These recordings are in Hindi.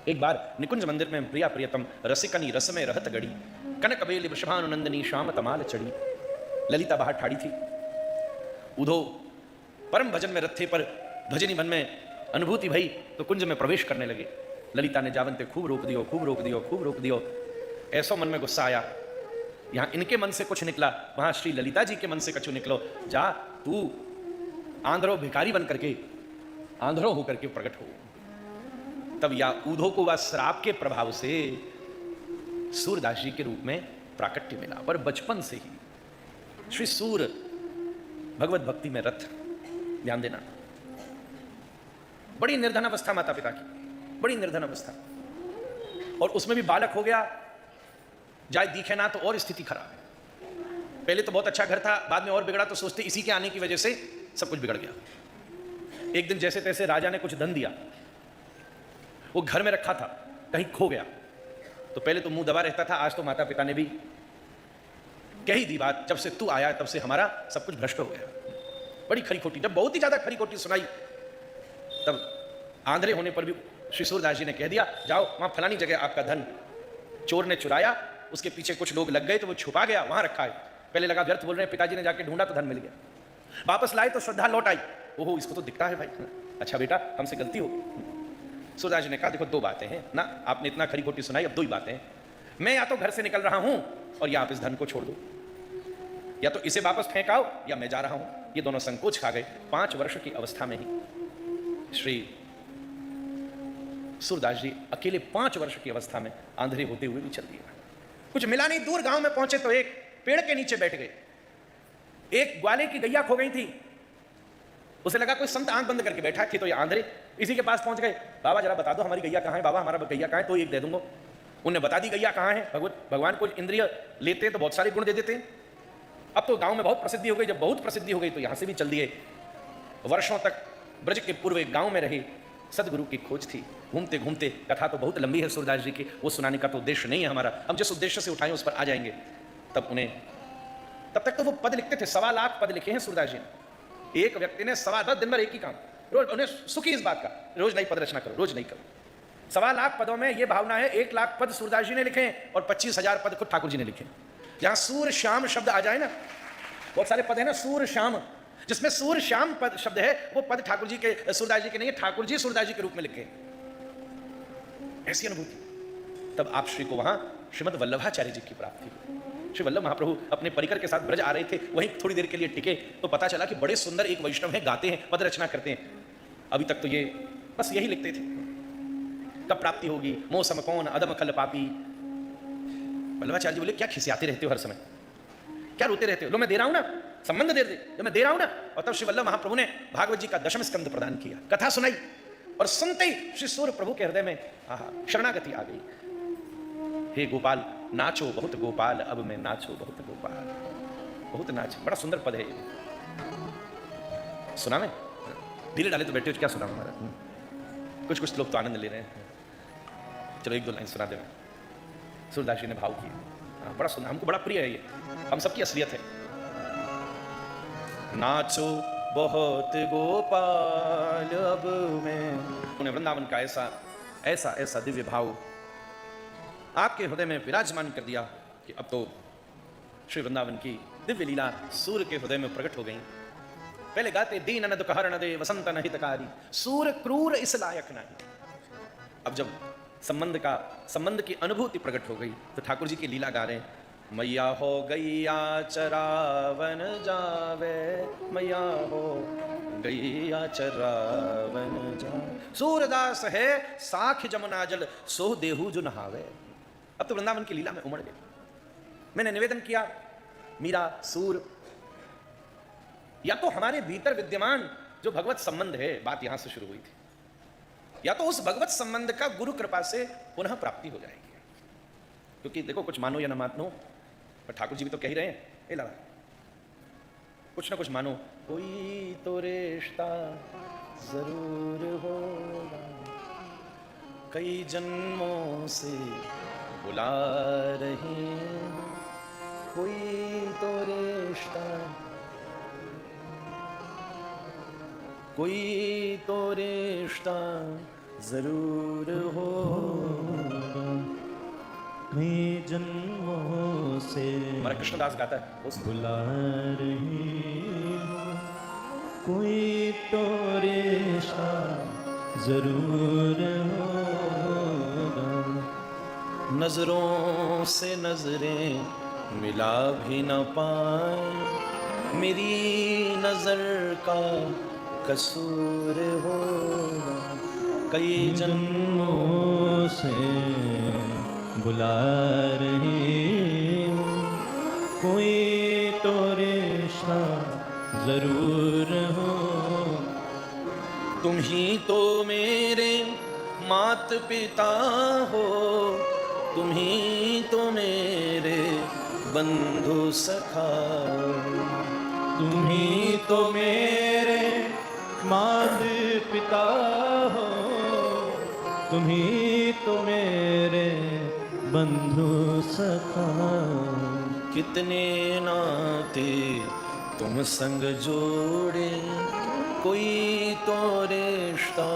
एक बार निकुंज मंदिर में प्रिया प्रियतम रसिकनी रस में रहत गड़ी, कनक बेली वृषभानुनंदनी श्याम तमाल चढ़ी। ललिता बाहर ठाड़ी थी, उधो परम भजन में रथे पर भजनी मन में अनुभूति भई तो कुंज में प्रवेश करने लगे। ललिता ने जावंते खूब रोक दियो, खूब रोक दियो, खूब रोक दियो। ऐसो मन में गुस्सा आया, यहां इनके मन से कुछ निकला, वहां श्री ललिता जी के मन से कछु निकलो। जा तू आंध्रो भिखारी बन करके आंध्रो होकर के प्रकट हो। तब या ऊधो को वह श्राप के प्रभाव से सूरदास जी के रूप में प्राकट्य मिला। पर बचपन से ही श्री सूर भगवत भक्ति में रथ। ध्यान देना, बड़ी निर्धन अवस्था माता पिता की, बड़ी निर्धन अवस्था, और उसमें भी बालक हो गया, जाए दिखे ना तो और स्थिति खराब है। पहले तो बहुत अच्छा घर था, बाद में और बिगड़ा तो सोचते इसी के आने की वजह से सब कुछ बिगड़ गया। एक दिन जैसे तैसे राजा ने कुछ धन दिया, वो घर में रखा था, कहीं खो गया। तो पहले तो मुंह दबा रहता था, आज तो माता पिता ने भी कह ही दी बात, जब से तू आया तब से हमारा सब कुछ भ्रष्ट हो गया। बड़ी खरी खोटी, जब बहुत ही ज्यादा खरी खोटी सुनाई, तब आंधळे होने पर भी श्री सूरदास जी ने कह दिया, जाओ वहां फलानी जगह आपका धन चोर ने चुराया, उसके पीछे कुछ लोग लग गए तो वो छुपा गया, वहां रखा है। पहले लगा व्यर्थ बोल रहे हैं, पिताजी ने जाके ढूंढा तो धन मिल गया। वापस लाए तो श्रद्धा लौट आई, ओहो इसको तो दिखता है भाई, अच्छा बेटा हमसे गलती हो। सूरदास जी ने कहा, देखो दो बातें हैं ना, आपने इतना खरी खोटी सुनाई, अब दो ही बातें हैं। मैं या तो घर से निकल रहा हूं और या आप इस धन को छोड़ दो, या तो इसे वापस फेंक आओ या मैं जा रहा हूं। ये दोनों संकोच खा गए। 5 वर्ष की अवस्था में ही श्री सूरदास जी अकेले 5 वर्ष की अवस्था में आंधळे होते हुए भी चल दिए। कुछ मिला नहीं, दूर गांव में पहुंचे तो एक पेड़ के नीचे बैठ गए। एक ग्वाले की गैया खो गई थी, उसे लगा कोई संत आंख बंद करके बैठा थी, तो ये आंधळे इसी के पास पहुंच गए। बाबा जरा बता दो हमारी गैया कहां है, बाबा हमारा गैया कहां है, तो एक दे दूंगा। उन्होंने बता दी गैया कहां है। भगवान को इंद्रिय लेते हैं तो बहुत सारे गुण दे देते हैं। अब तो गांव में बहुत प्रसिद्धि हो गई, जब बहुत प्रसिद्धि हो गई तो यहां से भी चल दिए। वर्षों तक ब्रज के पूर्व एक गांव में रहे, सदगुरु की खोज थी। घूमते घूमते, कथा तो बहुत लंबी है सूरदास जी की, वो सुनाने का तो उद्देश्य नहीं है हमारा, हम जिस उद्देश्य से उठाएं उस पर आ जाएंगे। तब तक तो वो पद लिखते थे, 1.25 लाख पद लिखे हैं सूरदास जी ने। एक व्यक्ति ने 10.25 दिन भर एक ही काम, रोज उन्हें सुखी इस बात का, रोज नई पद रचना करो, रोज नहीं करो। 1.25 लाख पदों में ये भावना है, 1 लाख पद सूरदास जी ने लिखे हैं और 25,000 पद खुद ठाकुर जी ने लिखे। जहां सूर श्याम शब्द आ जाए ना, बहुत सारे पद है ना सूर श्याम, जिसमें सूर श्याम पद शब्द है, वो पद ठाकुर जी के, सूरदास जी के नहीं है, ठाकुर जी सूरदास जी के रूप में लिखे। ऐसी अनुभूति। तब आप श्री को वहां श्रीमद वल्लभाचार्य जी की प्राप्ति हुई। श्री वल्लभ महाप्रभु अपने परिकर के साथ ब्रज आ रहे थे, वहीं थोड़ी देर के लिए टिके तो पता चला कि बड़े सुंदर एक वैष्णव है, गाते हैं, पद रचना करते हैं। अभी तक तो ये बस यही लिखते थे, कब प्राप्ति होगी, मोह सम कौन अदम खल पापी। वल्लभाचार्य जी बोले, क्या खिसियाते रहते हो हर समय, क्या रोते रहते हो, लो मैं दे रहा हूं ना, संबंध दे दे, जो मैं दे रहा हूं ना। और तब श्री वल्लभ महाप्रभु ने भागवत जी का 10वें स्कंद प्रदान किया, कथा सुनाई, और सुनते ही श्री सूर्य प्रभु के हृदय में शरणागति आ गई। हे गोपाल नाचो बहुत गोपाल, अब मैं नाचो बहुत गोपाल, बहुत नाच। बड़ा सुंदर पद है ये, सुना मैं ढीले डाले तो बैठे हो, क्या सुना हमारा। कुछ लोग तो आनंद ले रहे हैं, चलो 1-2 लाइन सुना दे। सूरदास जी ने भाव किए, बड़ा सुना, हमको बड़ा प्रिय है ये, हम सबकी असलियत है। नाचो बहुत गोपाल अब मैं, उन्हें वृंदावन का ऐसा दिव्य भाव आपके हृदय में विराजमान कर दिया कि अब तो श्री वृंदावन की दिव्य लीला सूर्य के हृदय में प्रकट हो गई। पहले गाते दीन न दुख हरण दे वसंत न हितकारी, सूर क्रूर इस लायक नहीं। अब जब संबंध की अनुभूति प्रकट हो गई तो ठाकुर जी की लीला गा रहे हैं। मैया हो गैया चरावन जावे, मैया हो गैया चरावन जावे, सूरदास है साख जमुना जल, सो देहु जो नहावे। अब तो वृंदावन की लीला में उमड़ गए। मैंने निवेदन किया, मीरा सूर या तो हमारे भीतर विद्यमान जो भगवत संबंध है, बात यहां से शुरू हुई थी, या तो उस भगवत संबंध का गुरु कृपा से पुनः प्राप्ति हो जाएगी। क्योंकि देखो, कुछ मानो या ना मानो, पर ठाकुर जी भी तो कह ही रहे हैं, ए लाला कुछ ना कुछ मानो, कोई तो रिश्ता जरूर होगा, कई जन्मों से बुला रहे, कोई तो रिश्ता, कोई तो रिश्ता जरूर हो कई जन्मों से हमारा कृष्णदास गाता है उस बुला रही हूँ, कोई तो रिश्ता जरूर होगा। नजरों से नजरें मिला भी न पाए, मेरी नजर का कसूर होगा। कई जन्मों से बुला रही हूँ, कोई तो रिश्ता जरूर हो। तुम ही तो मेरे मात पिता हो, तुम ही तो मेरे बंधु सखा हो। तुम ही तो मेरे माता पिता हो, तुम ही तो मेरे बंधु सखा। कितने नाते तुम संग जोड़े, कोई तो रिश्ता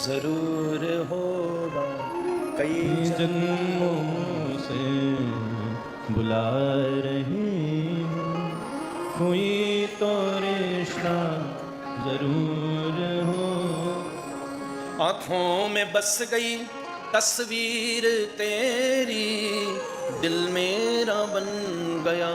जरूर होगा। कई जन्मों से बुला रही हूँ, कोई तो रिश्ता जरूर हो। आँखों में बस गई तस्वीर तेरी, दिल मेरा बन गया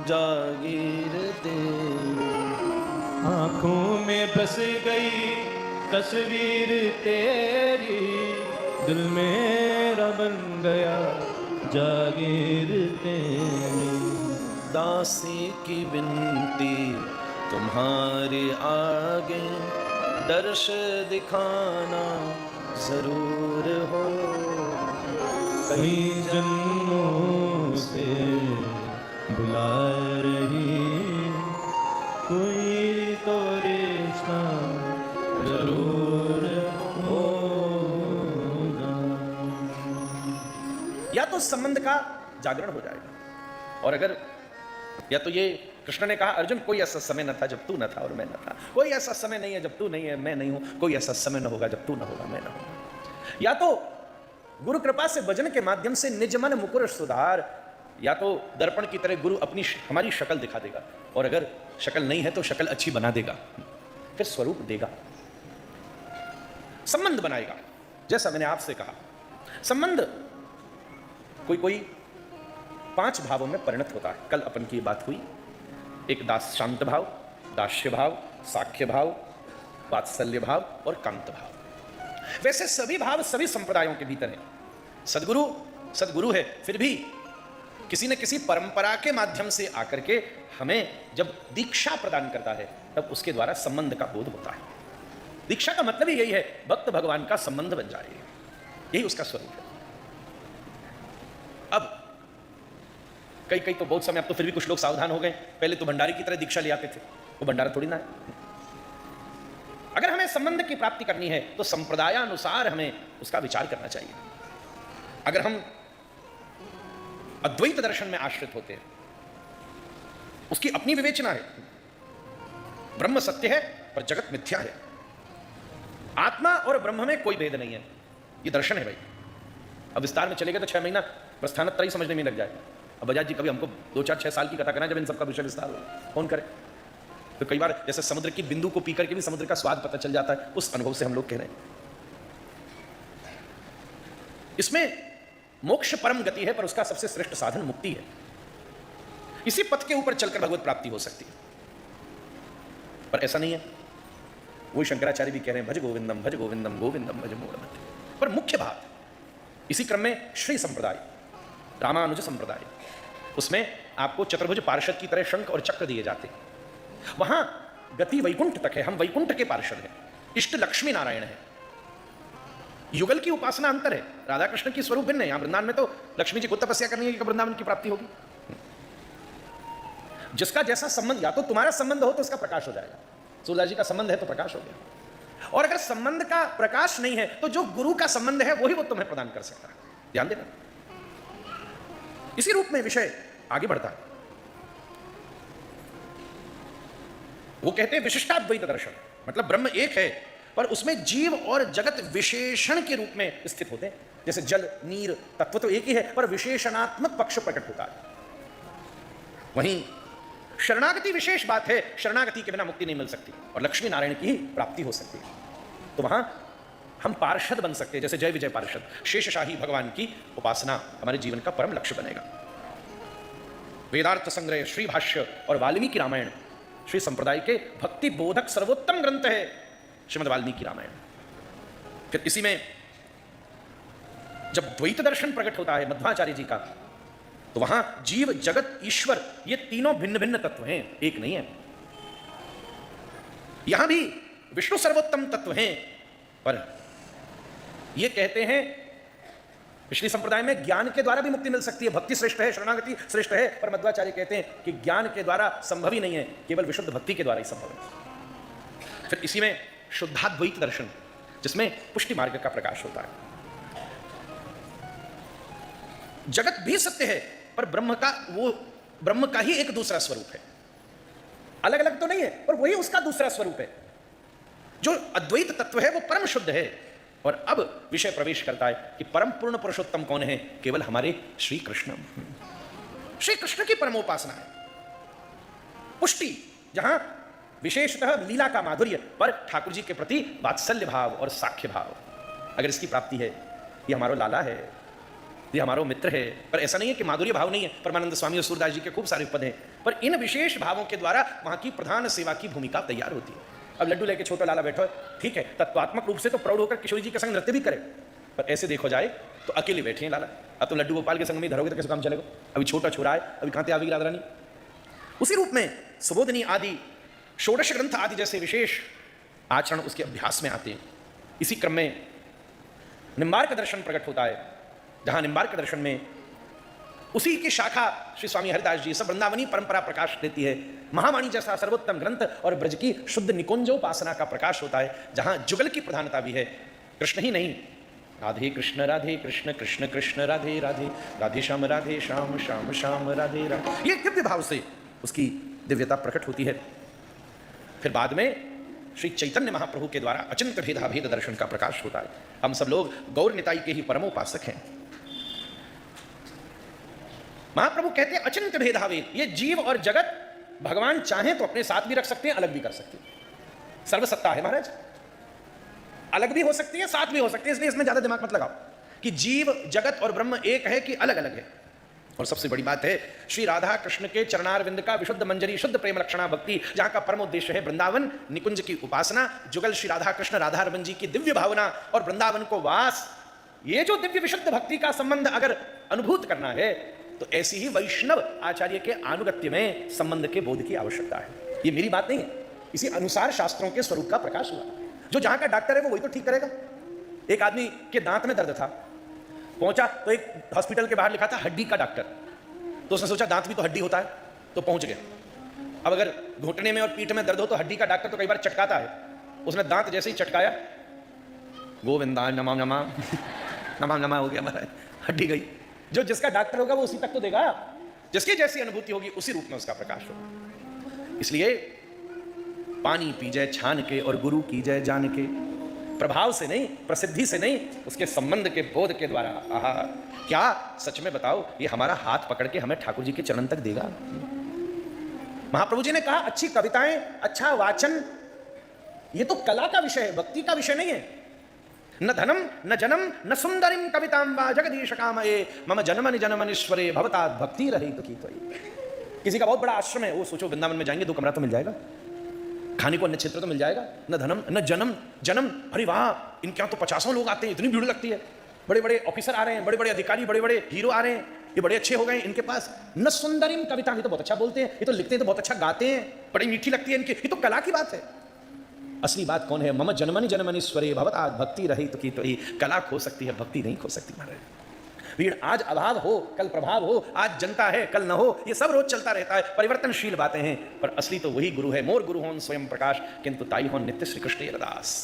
जागीर तेरी। आँखों में बस गई तस्वीर तेरी, दिल मेरा बन गया जागीर तेरी। दासी की विनती तुम्हारे आगे, दर्श दिखाना जरूर हो। कई जन्मों से बुला रही, कोई तो रिश्ता जरूर होगा। या तो संबंध का जागरण हो जाएगा, और अगर या तो ये कृष्ण ने कहा अर्जुन कोई ऐसा समय न था जब तू न था और मैं न था, कोई ऐसा समय नहीं है जब तू नहीं है मैं नहीं हूं, कोई ऐसा समय न होगा जब तू न होगा मैं न होगा। या तो गुरु कृपा से भजन के माध्यम से निज मन मुकुर सुधार, या तो दर्पण की तरह गुरु अपनी हमारी शक्ल दिखा देगा, और अगर शक्ल नहीं है तो शक्ल अच्छी बना देगा, फिर स्वरूप देगा, संबंध बनाएगा। जैसा मैंने आपसे कहा, संबंध कोई कोई 5 भावों में परिणत होता है। कल अपन की बात हुई, एक दास शांत भाव, दास्य भाव, साख्य भाव, वात्सल्य भाव और कांत भाव। वैसे सभी भाव सभी संप्रदायों के भीतर है। सदगुरु सदगुरु है, फिर भी किसी न किसी परंपरा के माध्यम से आकर के हमें जब दीक्षा प्रदान करता है तब उसके द्वारा संबंध का बोध होता है। दीक्षा का मतलब ही यही है, भक्त भगवान का संबंध बन जाए, यही उसका स्वरूप है। अब कई तो बहुत समय, अब तो फिर भी कुछ लोग सावधान हो गए। पहले तो भंडारी की तरह दीक्षा ले आते थे, वो भंडारा थोड़ी ना है। अगर हमें संबंध की प्राप्ति करनी है तो संप्रदायानुसार हमें उसका विचार करना चाहिए। अगर हम अद्वैत दर्शन में आश्रित होते हैं, उसकी अपनी विवेचना है, ब्रह्म सत्य है पर जगत मिथ्या है, आत्मा और ब्रह्म में कोई भेद नहीं है, ये दर्शन है भाई। अब विस्तार में चलेगा तो 6 महीना प्रस्थानत्रयी समझने में लग जाएगा। अब बजाज जी कभी हमको 2, 4, 6 साल की कथा करना जब इन सबका विषय विस्तार हो, कौन करे। तो कई बार जैसे समुद्र की बिंदु को पी करके भी समुद्र का स्वाद पता चल जाता है, उस अनुभव से हम लोग कह रहे हैं। इसमें मोक्ष परम गति है, पर उसका सबसे श्रेष्ठ साधन मुक्ति है। इसी पथ के ऊपर चलकर भगवत प्राप्ति हो सकती है, पर ऐसा नहीं है। वही शंकराचार्य भी कह रहे हैं, भज गोविंदम गोविंदम भज मूढ़मते। पर मुख्य बात, इसी क्रम में श्री संप्रदाय, रामानुज संप्रदाय, उसमें आपको चतुर्भुज पार्षद की तरह शंख और चक्र दिए जाते हैं। वहां गति वैकुंठ तक है, हम वैकुंठ के पार्षद हैं, इष्ट लक्ष्मी नारायण है। युगल की उपासना अंतर है, राधा कृष्ण की स्वरूप भिन्न है। यहां वृंदावन में तो लक्ष्मी जी को तपस्या करनी है कि वृंदावन की प्राप्ति होगी। जिसका जैसा संबंध, या तो तुम्हारा संबंध हो तो उसका प्रकाश हो जाएगा। सूरदास जी का संबंध है तो प्रकाश हो गया, और अगर संबंध का प्रकाश नहीं है तो जो गुरु का संबंध है वही वो तुम्हें प्रदान कर सकता है। ध्यान देना, इसी रूप में विषय आगे बढ़ता है। वो कहते हैं विशिष्टाद्वैत दर्शन, मतलब ब्रह्म एक है पर उसमें जीव और जगत विशेषण के रूप में स्थित होते हैं। जैसे जल, नीर, तत्व तो एक ही है, पर विशेषणात्मक पक्ष प्रकट होता है। वहीं शरणागति विशेष बात है, शरणागति के बिना मुक्ति नहीं मिल सकती और लक्ष्मी नारायण की ही प्राप्ति हो सकती है। तो वहां हम पार्षद बन सकते हैं, जैसे जय विजय पार्षद। शेषशाही भगवान की उपासना हमारे जीवन का परम लक्ष्य बनेगा। वेदार्थ संग्रह, श्री भाष्य और वाल्मीकि रामायण श्री संप्रदाय के भक्ति बोधक सर्वोत्तम ग्रंथ है श्रीमद् वाल्मीकि रामायण। फिर इसी में जब द्वैत दर्शन प्रकट होता है मध्वाचार्य जी का, तो वहां जीव, जगत, ईश्वर ये तीनों भिन्न भिन्न तत्व हैं, एक नहीं है। यहां भी विष्णु सर्वोत्तम तत्व हैं, पर ये कहते हैं पिछली संप्रदाय में ज्ञान के द्वारा भी मुक्ति मिल सकती है, भक्ति श्रेष्ठ है, शरणागति श्रेष्ठ है, पर मध्वाचार्य कहते हैं कि ज्ञान के द्वारा संभव ही नहीं है, केवल विशुद्ध भक्ति के द्वारा ही संभव है। फिर इसी में शुद्धाद्वैत दर्शन, जिसमें पुष्टि मार्ग का प्रकाश होता है। जगत भी सत्य है, पर ब्रह्म का ही एक दूसरा स्वरूप है, अलग अलग तो नहीं है, पर वही उसका दूसरा स्वरूप है। जो अद्वैत तत्व है वो परम शुद्ध है। और अब विषय प्रवेश करता है कि परम पूर्ण पुरुषोत्तम कौन है? केवल हमारे श्री कृष्ण। श्री कृष्ण की परमोपासना है। पुष्टि, जहां विशेषतः लीला का माधुर्य, पर ठाकुर जी के प्रति वात्सल्य भाव और साख्य भाव, अगर इसकी प्राप्ति है, ये हमारा लाला है, ये हमारा मित्र है। पर ऐसा नहीं है कि माधुर्य भाव नहीं है, परमानंद स्वामी और सूरदास जी के खूब सारे पद हैं, पर इन विशेष भावों के द्वारा वहां की प्रधान सेवा की भूमिका तैयार होती है। अब लड्डू लेके छोटा लाला बैठो है, ठीक है, तत्वात्मक रूप से तो प्रौढ़ होकर किशोरी जी के संग नृत्य भी करे, पर ऐसे देखो जाए तो अकेले बैठे हैं लाला। अब तुम लड्डू गोपाल के संग में धरोगे तो कैसे काम चलेगा? अभी छोटा छुरा है, अभी कहां आवेगी राधा रानी। उसी रूप में सुबोधनी आदि, षोडश ग्रंथ आदि जैसे विशेष आचरण उसके अभ्यास में आते हैं। इसी क्रम में निम्बार्क दर्शन प्रकट होता है, जहां निम्बार्क दर्शन में उसी की शाखा श्री स्वामी हरिदास जी सब वृंदावनी परंपरा प्रकाश देती है। महावाणी जैसा सर्वोत्तम ग्रंथ और ब्रज की शुद्ध निकुंजोपासना का प्रकाश होता है, जहां जुगल की प्रधानता भी है। कृष्ण ही नहीं, राधे कृष्ण कृष्ण कृष्ण राधे राधे, राधे श्याम श्याम श्याम राधे राधे, ये दिव्य भाव से उसकी दिव्यता प्रकट होती है। फिर बाद में श्री चैतन्य महाप्रभु के द्वारा अचिंत्य भेदाभेद दर्शन का प्रकाश होता है। हम सब लोग गौर निताई के ही परमोपासक हैं। महाप्रभु कहते हैं अचिंत्य भेदाभेद, ये जीव और जगत भगवान चाहें तो अपने साथ भी रख सकते हैं, अलग भी कर सकते हैं। सर्वसत्ता है महाराज, अलग भी हो सकती है, साथ भी हो सकती है, इसलिए इसमें ज्यादा दिमाग मत लगाओ कि जीव, जगत और ब्रह्म एक है कि अलग अलग है। और सबसे बड़ी बात है श्री राधा कृष्ण के चरणारविंद का विशुद्ध मंजरी, शुद्ध प्रेम लक्षणा भक्ति, जहां का परम उद्देश्य है वृंदावन निकुंज की उपासना, जुगल श्री राधा कृष्ण राधारमन जी की दिव्य भावना और वृंदावन को वास। ये जो दिव्य विशुद्ध भक्ति का संबंध अगर अनुभूत करना है तो ऐसी ही वैष्णव आचार्य के आनुगत्य में संबंध के बोध की आवश्यकता है। ये मेरी बात नहीं है, इसी अनुसार शास्त्रों के स्वरूप का प्रकाश हुआ। जो जहां का डॉक्टर है वो वही तो ठीक करेगा। एक आदमी के दांत में दर्द था, पहुंचा तो एक हॉस्पिटल के बाहर लिखा था हड्डी का डॉक्टर, तो उसने सोचा दांत भी तो हड्डी होता है, तो पहुंच गया। अब अगर घुटने में और पीठ में दर्द हो तो हड्डी का डॉक्टर तो कई बार चटकाता है, उसने दांत जैसे ही चटकाया, गोविंदा नमः नमः नमः नमः हो गया, महाराज हड्डी गई। जो जिसका डॉक्टर होगा वो उसी तक तो देगा, जिसकी जैसी अनुभूति होगी उसी रूप में उसका प्रकाश होगा। इसलिए पानी पी जाए छान के और गुरु की जाए जान के, प्रभाव से नहीं, प्रसिद्धि से नहीं, उसके संबंध के बोध के द्वारा। आहा, क्या सच में बताओ, ये हमारा हाथ पकड़ के हमें ठाकुर जी के चरण तक देगा। महाप्रभु जी ने कहा अच्छी कविताएं, अच्छा वाचन, ये तो कला का विषय है, भक्ति का विषय नहीं है। न धनम न जनम न सुंदरिम कविताम वा जगदीश कामये मम जन्मनि जन्मनीश्वरे भवता भक्ति रहित की त्वयि। किसी का बहुत बड़ा आश्रम है, वो सोचो वृंदावन में जाएंगे 2 कमरा तो मिल जाएगा, खाने को अन्य क्षेत्र तो मिल जाएगा, न धनम न जन्म। अरे वाह, इनके यहाँ तो 50 लोग आते हैं, इतनी भीड़ लगती है, बड़े बड़े ऑफिसर आ रहे हैं, बड़े बड़े अधिकारी, बड़े बड़े हीरो आ रहे हैं, ये बड़े अच्छे हो गए इनके पास। न सुंदरिम कविता, ये तो बहुत अच्छा बोलते हैं, ये तो लिखते हैं तो बहुत अच्छा गाते हैं, बड़ी मीठी लगती है इनकी, ये तो कला की बात है। असली बात कौन है? मम जन्मनि जन्मनीश्वरे भवता भक्ति रहित की त्वयि। कला खो सकती है, भक्ति नहीं खो सकती महाराज। भीड़ आज अभाव हो, कल प्रभाव हो, आज जनता है कल न हो, ये सब रोज चलता रहता है, परिवर्तनशील बातें हैं, पर असली तो वही गुरु है। मोर गुरु होन स्वयं प्रकाश, किंतु ताई होन नित्य श्री कृष्ण रदास,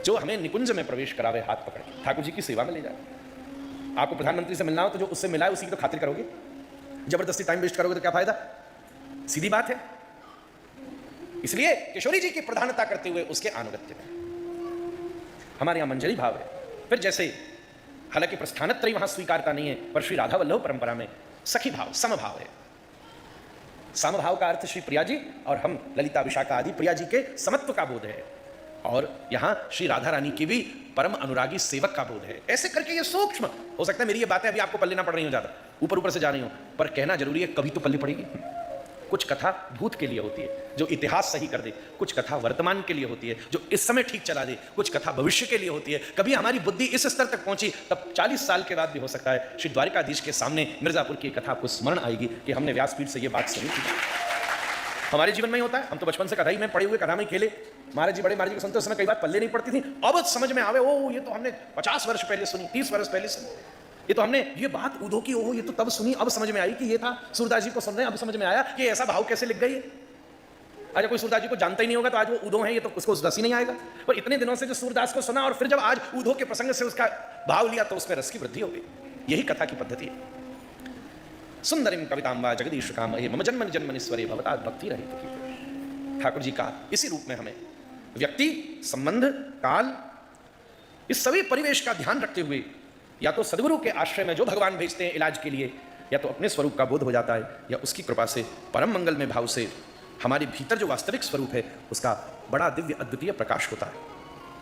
जो हमें निकुंज में प्रवेश करावे हाथ पकड़, ठाकुर जी की सेवा में ले जाए। आपको प्रधानमंत्री से मिलना हो तो जो उससे मिला है उसी की तो खातिर करोगे, जबरदस्ती टाइम वेस्ट करोगे तो क्या फायदा? सीधी बात है। इसलिए किशोरी जी की प्रधानता करते हुए उसके आनुगत्य में हमारे यहाँ मंजरी भाव है। फिर जैसे हालांकि प्रस्थानत्रयी वहां स्वीकारता नहीं है, पर श्री राधा वल्लभ परंपरा में सखी भाव, समभाव है। समभाव का अर्थ श्री प्रिया जी और हम ललिता विशाखा आदि प्रिया जी के समत्व का बोध है, और यहां श्री राधा रानी की भी परम अनुरागी सेवक का बोध है। ऐसे करके ये सूक्ष्म, हो सकता है मेरी ये बातें अभी आपको पल्ले ना पड़ रही हो, ज्यादा ऊपर ऊपर से जा रही हो, पर कहना जरूरी है, कभी तो पल्ले पड़ेगी। कुछ कथा भूत के लिए होती है जो इतिहास सही कर दे, कुछ कथा वर्तमान के लिए होती है जो इस समय ठीक चला दे, कुछ कथा भविष्य के लिए होती है। कभी हमारी बुद्धि इस स्तर तक पहुंची तब 40 साल के बाद भी हो सकता है श्री द्वारिकाधीश के सामने मिर्जापुर की कथा आपको स्मरण आएगी कि हमने व्यासपीठ से ये बात सुनी थी। हमारे जीवन में ही होता है, हम तो बचपन से कथा ही में पड़े हुए, कथा में खेले, महाराज जी बड़े महाराज जी को सुनते उस समय कई बात पल्ले नहीं पड़ती थी, अब समझ में आवे, ओ ये तो हमने 50 वर्ष पहले सुनी, 30 वर्ष पहले सुनी, ये तो हमने ये बात उधो की, ओहो ये तो तब सुनी, अब समझ में आई कि ये था। सूरदास जी को सुन रहे हैं, अब समझ में आया कि ऐसा भाव कैसे लिख गई है। अगर कोई सूरदास जी को जानता ही नहीं होगा तो आज वो उधो है, ये तो उसको रस ही नहीं आएगा। पर इतने दिनों से जो सूरदास को सुना और फिर जब आज उधो के प्रसंग से उसका भाव लिया तो उसमें रस की वृद्धि हो गई। यही कथा की पद्धति है। सुंदरिम कवितांबा जगदीश कामहे मम जन्मनि जन्मनीश्वरे भवतात् भक्ति रहित। ठाकुर जी का इसी रूप में हमें व्यक्ति, संबंध, काल, इस सभी परिवेश का ध्यान रखते हुए या तो सदगुरु के आश्रय में जो भगवान भेजते हैं इलाज के लिए, या तो अपने स्वरूप का बोध हो जाता है, या उसकी कृपा से परम मंगल में भाव से हमारे भीतर जो वास्तविक स्वरूप है उसका बड़ा दिव्य अद्वितीय प्रकाश होता है।